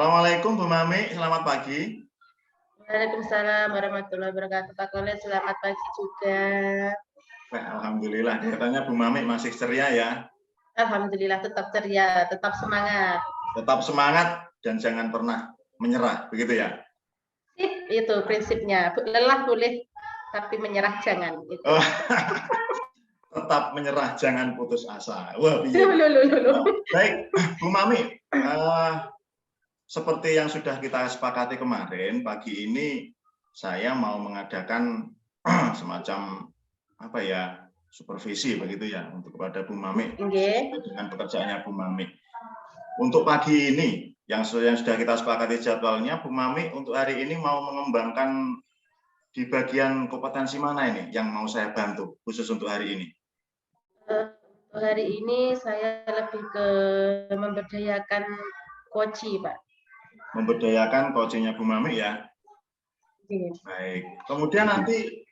Assalamualaikum Bu Mami, selamat pagi. Waalaikumsalam warahmatullahi wabarakatuh. Pak Kolil, selamat pagi juga. Alhamdulillah, katanya Bu Mami masih ceria ya. Alhamdulillah tetap ceria, tetap semangat. Tetap semangat dan jangan pernah menyerah, begitu ya? Itu prinsipnya. Lelah boleh, tapi menyerah jangan. Gitu. Oh, tetap menyerah, jangan putus asa. Wah, baik, Bu Mami. Seperti yang sudah kita sepakati kemarin, pagi ini saya mau mengadakan semacam supervisi begitu ya untuk kepada Bu Mami dengan pekerjaannya Bu Mami. Untuk pagi ini yang sudah kita sepakati jadwalnya, Bu Mami untuk hari ini mau mengembangkan di bagian kompetensi mana ini yang mau saya bantu khusus untuk hari ini? Hari ini saya lebih ke memberdayakan koci, Pak. Memberdayakan coachingnya Bu Mami ya. Baik. Kemudian nanti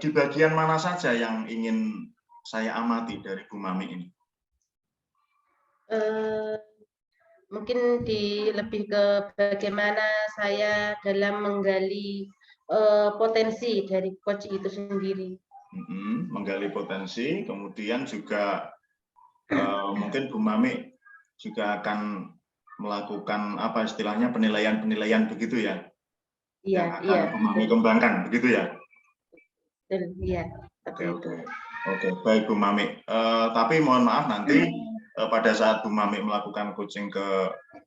di bagian mana saja yang ingin saya amati dari Bu Mami ini? Mungkin lebih ke bagaimana saya dalam menggali potensi dari coach itu sendiri. Menggali potensi, kemudian juga mungkin Bu Mami juga akan melakukan apa istilahnya penilaian begitu ya? Iya, yang akan Bu Mami kembangkan, begitu ya? Iya. Oke, baik Bu Mami. Tapi mohon maaf nanti pada saat Bu Mami melakukan coaching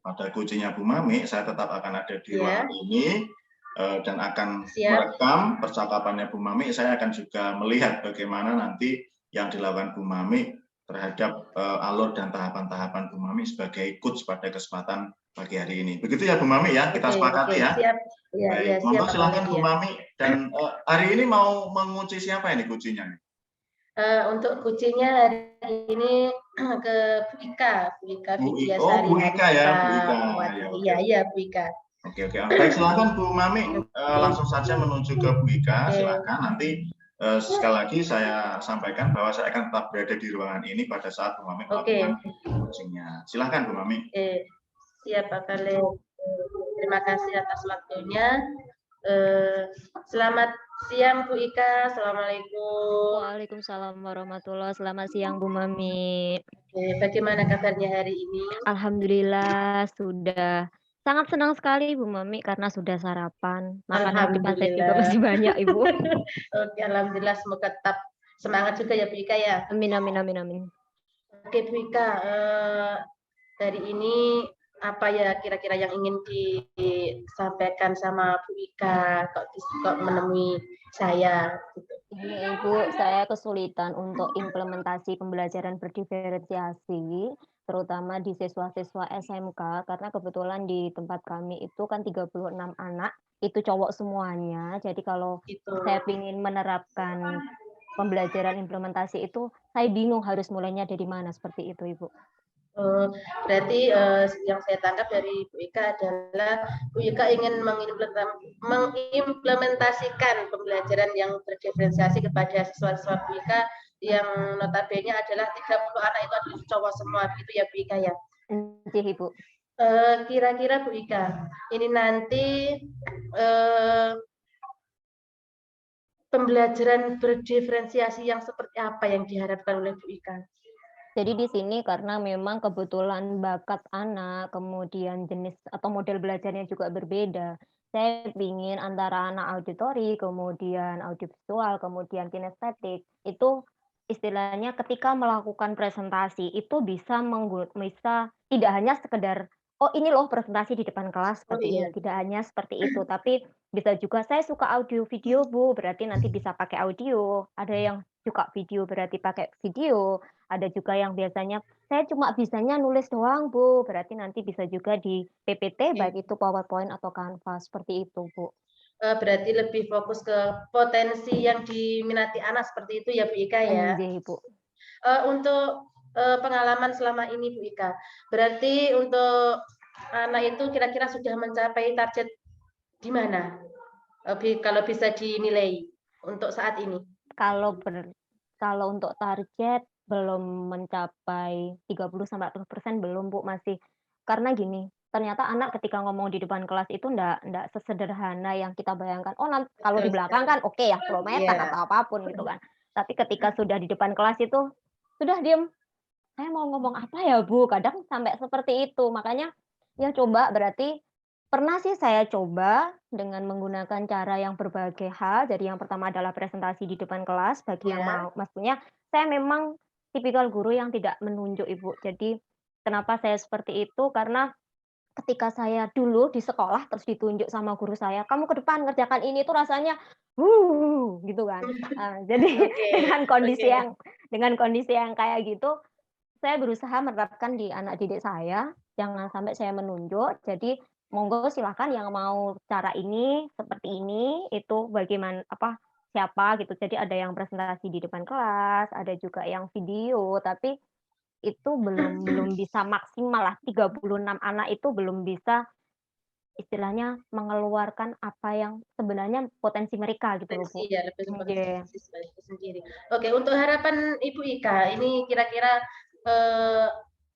pada coachingnya Bu Mami, saya tetap akan ada di ruangan ini dan akan merekam percakapannya Bu Mami. Saya akan juga melihat bagaimana nanti yang dilakukan Bu Mami terhadap alur dan tahapan-tahapan Bu Mami sebagai coach pada kesempatan pagi hari ini. Begitu ya Bu Mami ya, kita sepakati ya. Siap. Ya, monggo silakan Bu Mami. Dan hari ini mau mengunci siapa ini kuncinya? Untuk kuncinya hari ini ke Bu Ika Vidyasari. Bu Ika ya, Bu Ika. Iya, Bu Ika. Oke. Baik, silakan Bu Mami langsung saja menuju ke Bu Ika. Silakan nanti sekali lagi saya sampaikan bahwa saya akan tetap berada di ruangan ini pada saat Bu Mami melakukan coachingnya. Silakan Bu Mami. Siap Pak Khalil. Terima kasih atas waktunya. Selamat siang Bu Ika. Assalamualaikum. Waalaikumsalam warahmatullahi wabarakatuh. Selamat siang Bu Mami. Bagaimana kabarnya hari ini? Alhamdulillah sudah sangat senang sekali Bu Mami karena sudah sarapan. Makanan di pantai juga masih banyak Ibu. Oke, alhamdulillah, semoga tetap semangat juga ya Bu Ika ya. Amin. Oke Bu Ika, dari ini apa ya kira-kira yang ingin disampaikan sama Bu Ika kok menemui saya gitu. Ini Ibu, saya kesulitan untuk implementasi pembelajaran berdiferensiasi, terutama di siswa-siswa SMK, karena kebetulan di tempat kami itu kan 36 anak, itu cowok semuanya. Jadi kalau saya ingin menerapkan pembelajaran implementasi itu, saya bingung harus mulainya dari mana, seperti itu Ibu. Berarti yang saya tangkap dari Bu Ika adalah Bu Ika ingin mengimplementasikan pembelajaran yang berdiferensiasi kepada siswa-siswa Bu Ika yang notabene adalah 30 anak itu adalah cowok semua, begitu ya Bu Ika ya? Iya Ibu. Kira-kira Bu Ika, ini nanti pembelajaran berdiferensiasi yang seperti apa yang diharapkan oleh Bu Ika? Jadi di sini karena memang kebetulan bakat anak, kemudian jenis atau model belajarnya juga berbeda. Saya ingin antara anak auditori, kemudian audiovisual, kemudian kinestetik, itu istilahnya ketika melakukan presentasi itu bisa tidak hanya sekedar oh ini loh presentasi di depan kelas seperti ini, tidak hanya seperti itu, tapi bisa juga saya suka audio video Bu, berarti nanti bisa pakai audio, ada yang suka video berarti pakai video, ada juga yang biasanya saya cuma bisanya nulis doang Bu, berarti nanti bisa juga di PPT baik itu PowerPoint atau Canva seperti itu Bu. Berarti lebih fokus ke potensi yang diminati anak seperti itu ya Bu Ika ya. Iya Bu. Untuk pengalaman selama ini Bu Ika, berarti untuk anak itu kira-kira sudah mencapai target di mana? Kalau bisa dinilai untuk saat ini. Kalau untuk target belum mencapai 30-40% belum Bu, masih karena gini, ternyata anak ketika ngomong di depan kelas itu ndak sesederhana yang kita bayangkan. Oh, kalau di Betul belakang sekali. kan oke ya, kilometer Iya. atau apapun gitu kan. Tapi ketika sudah di depan kelas itu, "Sudah diem, saya mau ngomong apa ya, Bu?" Kadang sampai seperti itu. Makanya, ya coba berarti pernah sih saya coba dengan menggunakan cara yang berbagai hal. Jadi yang pertama adalah presentasi di depan kelas bagi yang Ya. mau maksudnya saya memang tipikal guru yang tidak menunjuk, Ibu. Jadi kenapa saya seperti itu, karena ketika saya dulu di sekolah terus ditunjuk sama guru saya, "Kamu ke depan ngerjakan ini," itu rasanya, gitu kan. Jadi Oke, oke. dengan kondisi yang kayak gitu, saya berusaha menerapkan di anak didik saya, jangan sampai saya menunjuk. Jadi monggo silahkan yang mau cara ini, seperti ini, itu siapa gitu. Jadi ada yang presentasi di depan kelas, ada juga yang video, tapi itu belum bisa maksimal lah, 36 anak itu belum bisa istilahnya mengeluarkan apa yang sebenarnya potensi mereka gitu loh, Bu. Potensi ya, lebih potensi Iya. siswa itu sendiri. Oke, untuk harapan Ibu Ika, ini kira-kira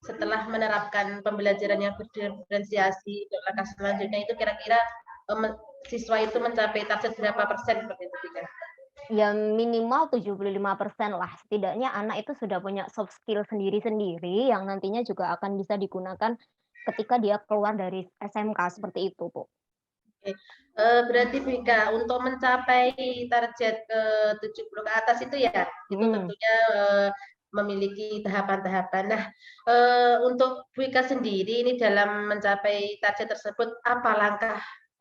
setelah menerapkan pembelajaran yang berdiferensiasi untuk langkah selanjutnya itu kira-kira siswa itu mencapai target berapa persen seperti itu, Ika? Ya minimal 75% lah, setidaknya anak itu sudah punya soft skill sendiri-sendiri yang nantinya juga akan bisa digunakan ketika dia keluar dari SMK, seperti itu, Bu. Oke, berarti Bu Ika, untuk mencapai target ke 70 ke atas itu ya, itu Mhm. tentunya memiliki tahapan-tahapan. Nah, untuk Bu Ika sendiri ini dalam mencapai target tersebut, apa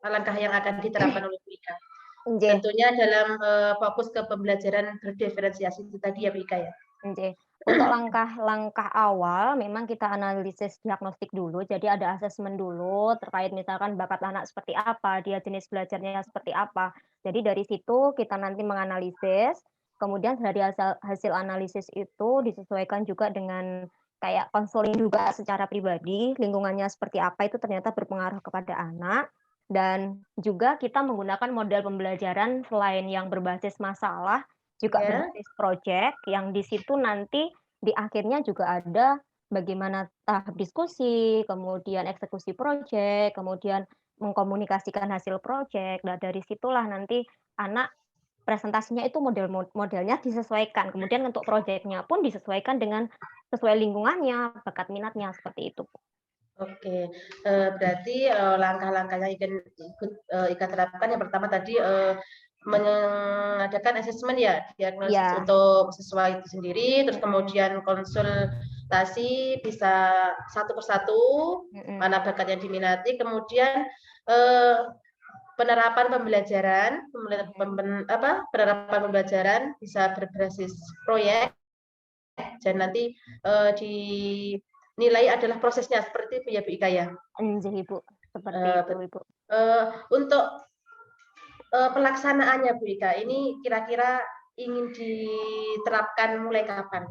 langkah yang akan diterapkan oleh Bu Ika? Nggih. Tentunya dalam fokus ke pembelajaran berdiferensiasi itu tadi ya Bu Ika ya? Oke. Untuk langkah-langkah awal memang kita analisis diagnostik dulu, jadi ada asesmen dulu terkait misalkan bakat anak seperti apa, dia jenis belajarnya seperti apa. Jadi dari situ kita nanti menganalisis, kemudian dari hasil analisis itu disesuaikan juga dengan kayak konseling juga secara pribadi, lingkungannya seperti apa itu ternyata berpengaruh kepada anak, dan juga kita menggunakan model pembelajaran selain yang berbasis masalah, juga Ya. berbasis project yang di situ nanti di akhirnya juga ada bagaimana tahap diskusi, kemudian eksekusi project, kemudian mengkomunikasikan hasil project. Nah, dari situlah nanti anak presentasinya itu modelnya disesuaikan. Kemudian untuk project-nya pun disesuaikan dengan sesuai lingkungannya, bakat minatnya, seperti itu. Oke, berarti langkah-langkah yang Ika terapkan yang pertama tadi mengadakan asesmen ya, diagnosis Iya, untuk siswa itu sendiri, terus mhm, kemudian konsultasi bisa satu persatu mhm, mana bakat yang diminati, kemudian penerapan pembelajaran, mhm. penerapan pembelajaran bisa berbasis proyek dan nanti dinilai adalah prosesnya seperti itu ya Bu Ika ya. Anjih, Ibu, seperti itu, Ibu. Untuk pelaksanaannya Bu Ika, ini kira-kira ingin diterapkan mulai kapan?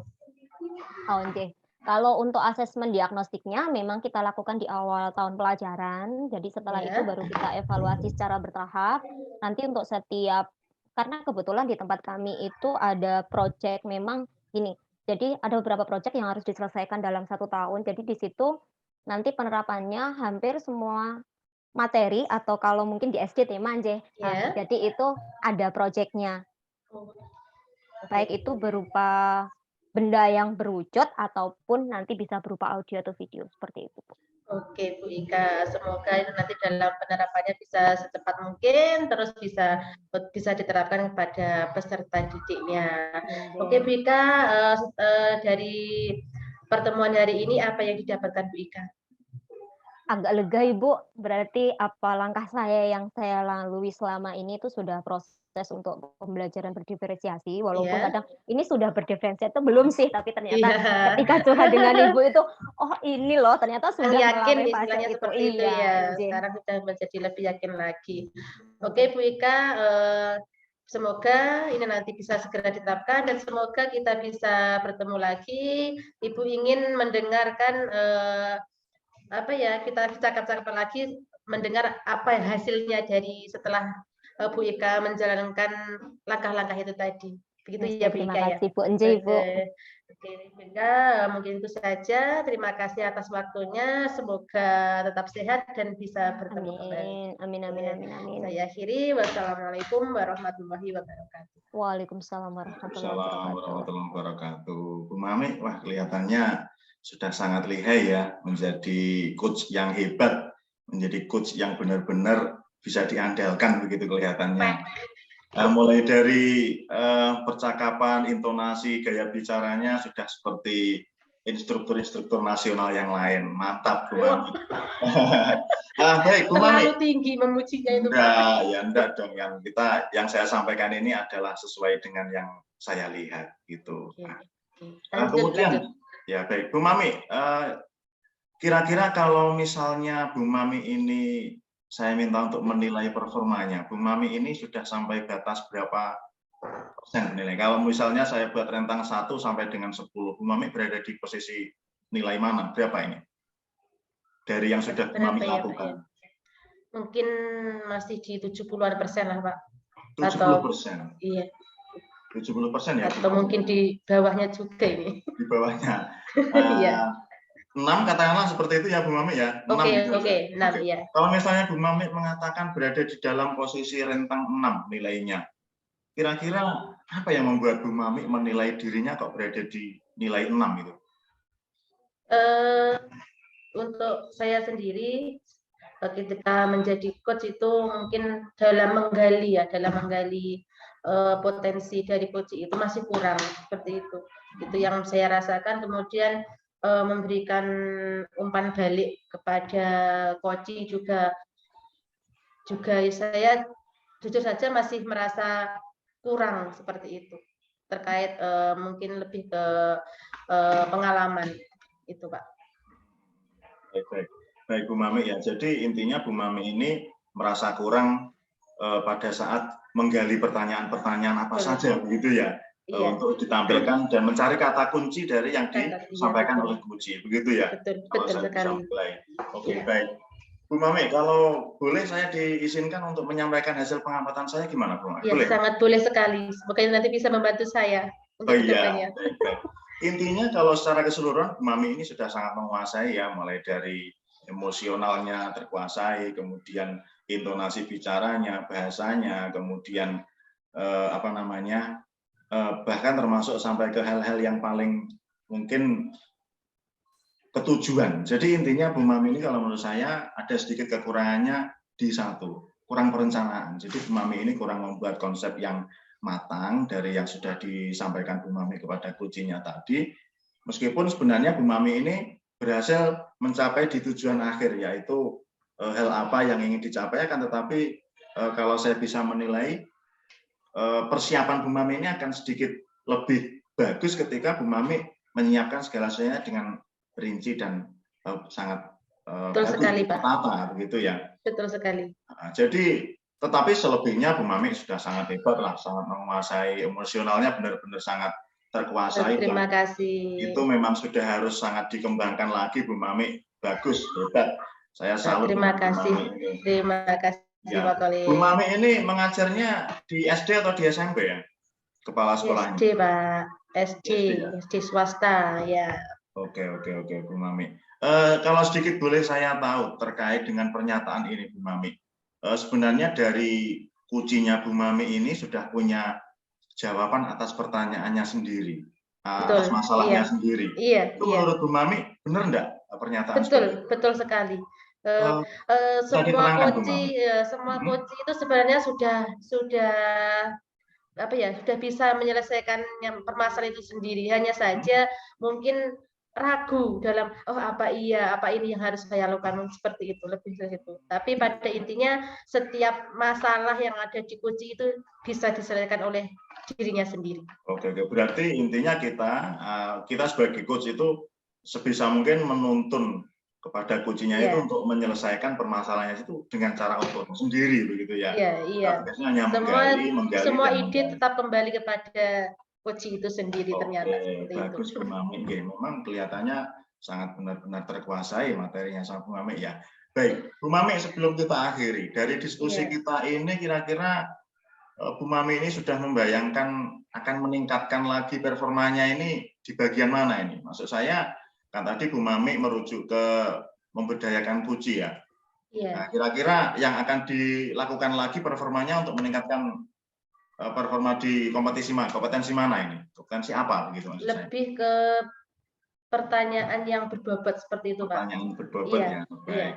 Oke. Kalau untuk asesmen diagnostiknya memang kita lakukan di awal tahun pelajaran, jadi setelah itu Ya, baru kita evaluasi secara bertahap. Nanti untuk karena kebetulan di tempat kami itu ada project memang gini, jadi ada beberapa project yang harus diselesaikan dalam 1 tahun. Jadi di situ nanti penerapannya hampir semua materi atau kalau mungkin di SD tema nggih, ya. jadi itu ada project-nya. Oke. Baik itu berupa benda yang berwujud ataupun nanti bisa berupa audio atau video, seperti itu, Bu. Oke Bu Ika, semoga itu nanti dalam penerapannya bisa secepat mungkin, terus bisa diterapkan kepada peserta didiknya. Oke Nggih. Bu Ika, dari pertemuan hari ini apa yang didapatkan Bu Ika? Agak lega, Ibu, berarti apa langkah yang saya lalui selama ini itu sudah proses untuk pembelajaran berdiferensiasi, walaupun Ya, kadang ini sudah berdiferensiasi atau belum sih, tapi ternyata iya. ketika curhat dengan Ibu itu, "Oh ini loh ternyata Yang sudah yakin melalui fase istilahnya itu." seperti itu Iya, ya, nggih, sekarang sudah menjadi lebih yakin lagi. Oke nggih. Bu Ika, semoga ini nanti bisa segera diterapkan dan semoga kita bisa bertemu lagi. Ibu ingin mendengarkan kita cakap-cakap lagi mendengar apa hasilnya dari setelah Bu Ika menjalankan langkah-langkah itu tadi. Begitu Ya, ya Bu terima Ika ya. kasih Bu. Enjoy Bu. Oke, Bu Ika, mungkin itu saja. Terima kasih atas waktunya. Semoga tetap sehat dan bisa bertemu kembali. Amin, amin, amin, amin. Saya akhiri. Wassalamualaikum warahmatullahi wabarakatuh. Waalaikumsalam warahmatullahi Assalamualaikum wabarakatuh. warahmatullahi wabarakatuh. Bu Mami, wah kelihatannya sudah sangat lihai ya menjadi coach yang hebat, menjadi coach yang benar-benar bisa diandalkan begitu kelihatannya. Mulai dari percakapan, intonasi, gaya bicaranya sudah seperti instruktur-instruktur nasional yang lain. Mantap, Bu Mami. Baik, Bu Mami. Terlalu tinggi memujinya itu, Pak. Enggak dong. Yang saya sampaikan ini adalah sesuai dengan yang saya lihat gitu. Kemudian, ya baik, Bu Mami. Kira-kira kalau misalnya Bu Mami ini saya minta untuk menilai performanya, Bu Mami ini sudah sampai batas berapa persen nilai? Kalau misalnya saya buat rentang 1 sampai dengan 10, Bu Mami berada di posisi nilai mana? Berapa ini? Dari yang sudah Bu Mami lakukan. Mungkin masih di 70-an% lah, Pak. 70%? Iya. 70% ya? Atau mungkin di bawahnya juga ini. Di bawahnya? Iya. 6 katakanlah seperti itu ya Bu Mami ya. 6 gitu. Oke, 6 ya. Kalau misalnya Bu Mami mengatakan berada di dalam posisi rentang 6 nilainya, kira-kira apa yang membuat Bu Mami menilai dirinya kok berada di nilai 6 itu? Untuk saya sendiri ketika menjadi coach itu mungkin dalam menggali potensi dari coach itu masih kurang seperti itu. Itu yang saya rasakan. Kemudian memberikan umpan balik kepada coach juga saya jujur saja masih merasa kurang seperti itu terkait mungkin lebih ke pengalaman itu, Pak. Baik Bu Mami ya. Jadi intinya Bu Mami ini merasa kurang pada saat menggali pertanyaan-pertanyaan apa saja begitu ya. Iya. Untuk ditampilkan dan mencari kata kunci dari yang disampaikan oleh coach, begitu ya? Betul sekali. Oke, baik. Bu Mami, kalau boleh saya diizinkan untuk menyampaikan hasil pengamatan saya gimana, Bu Mami? Ya, boleh? Sangat boleh sekali. Semoga nanti bisa membantu saya untuk kedepannya. Baik. Intinya kalau secara keseluruhan Bu Mami ini sudah sangat menguasai ya, mulai dari emosionalnya terkuasai, kemudian intonasi bicaranya, bahasanya, kemudian bahkan termasuk sampai ke hal-hal yang paling mungkin ketujuan. Jadi intinya Bu Mami ini kalau menurut saya ada sedikit kekurangannya di satu, kurang perencanaan. Jadi Bu Mami ini kurang membuat konsep yang matang dari yang sudah disampaikan Bu Mami kepada coaching-nya tadi. Meskipun sebenarnya Bu Mami ini berhasil mencapai di tujuan akhir, yaitu hal apa yang ingin dicapai, akan tetapi kalau saya bisa menilai persiapan Bu Mami ini akan sedikit lebih bagus ketika Bu Mami menyiapkan segala sesuatunya dengan rinci dan sangat tertata begitu ya. Betul sekali. Jadi tetapi selebihnya Bu Mami sudah sangat hebat lah, sangat menguasai emosionalnya, benar-benar sangat terkuasai. Terima kasih. Itu memang sudah harus sangat dikembangkan lagi Bu Mami. Bagus, hebat. Saya salut. Terima kasih. Terima kasih. Ya. Bu Mami ini mengajarnya di SD atau di SMP ya? Kepala sekolahnya? SD, Pak. SD swasta ya. Oke Bu Mami. Kalau sedikit boleh saya tahu terkait dengan pernyataan ini Bu Mami. Sebenarnya dari kuncinya Bu Mami ini sudah punya jawaban atas pertanyaannya sendiri, atas masalahnya sendiri. Iya. Itu menurut Bu Mami benar enggak pernyataan betul sekali. Semua coach itu sebenarnya sudah bisa menyelesaikan permasalahan itu sendiri. Hanya saja mungkin ragu dalam apa ini yang harus saya lakukan, seperti itu, lebih dari itu. Tapi pada intinya setiap masalah yang ada di coach itu bisa diselesaikan oleh dirinya sendiri. Oke. Berarti intinya kita sebagai coach itu sebisa mungkin menuntun kepada coachnya itu untuk menyelesaikan permasalahannya itu dengan cara otonom sendiri begitu ya. Iya. Hanya menggali, semua ide tetap kembali kepada coach itu sendiri ternyata. Bagus Bu Mami. Memang kelihatannya sangat benar-benar terkuasai materinya sama Bu Mami ya. Baik, Bu Mami, sebelum kita akhiri dari diskusi kita ini, kira-kira Bu Mami ini sudah membayangkan akan meningkatkan lagi performanya ini di bagian mana ini? Maksud saya, kan tadi Bu Mami merujuk ke memberdayakan puji ya. Nah, kira-kira yang akan dilakukan lagi performanya untuk meningkatkan performa di kompetensi mana ini? Kompetensi apa begitu maksud saya? Lebih ke pertanyaan yang berbobot seperti itu, Pak. Pertanyaan berbobot ya. Baik.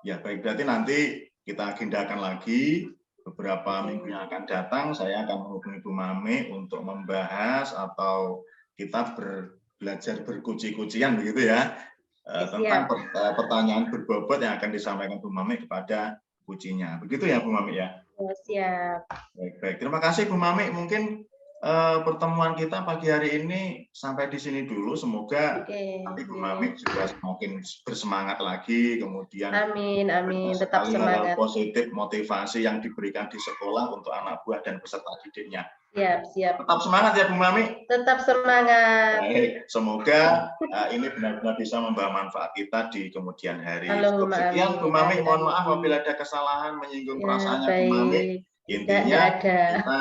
Ya, baik. Berarti nanti kita agendakan lagi beberapa minggu yang akan datang. Saya akan menghubungi Bu Mami untuk membahas atau kita belajar berkuci-kucian begitu ya. Tentang pertanyaan berbobot yang akan disampaikan Bu Mami kepada kucinya. Begitu ya Bu Mami ya? Siap. Baik. Terima kasih Bu Mami. Mungkin pertemuan kita pagi hari ini sampai di sini dulu. Semoga nanti Bu Mami juga semakin bersemangat lagi. Kemudian amin. Tetap semangat. Hal positif motivasi yang diberikan di sekolah untuk anak buah dan peserta didiknya. Siap. Tetap semangat ya Bu Mami. Tetap semangat. Baik. Semoga ini benar-benar bisa membawa manfaat kita di kemudian hari. Sekian Bu Mami. Mohon maaf apabila ada kesalahan menyinggung perasaannya Bu Mami. Intinya kita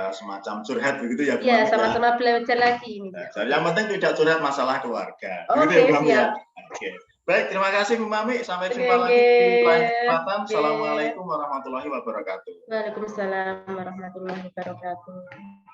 semacam curhat begitu ya Bu Mami. Sama-sama belajar lagi ini. Yang penting tidak curhat masalah keluarga. Oke, Bu Mami ya. siap. Oke. Baik, terima kasih Bu Mami. Sampai jumpa lagi di lain kesempatan. Assalamualaikum warahmatullahi wabarakatuh. Waalaikumsalam warahmatullahi wabarakatuh.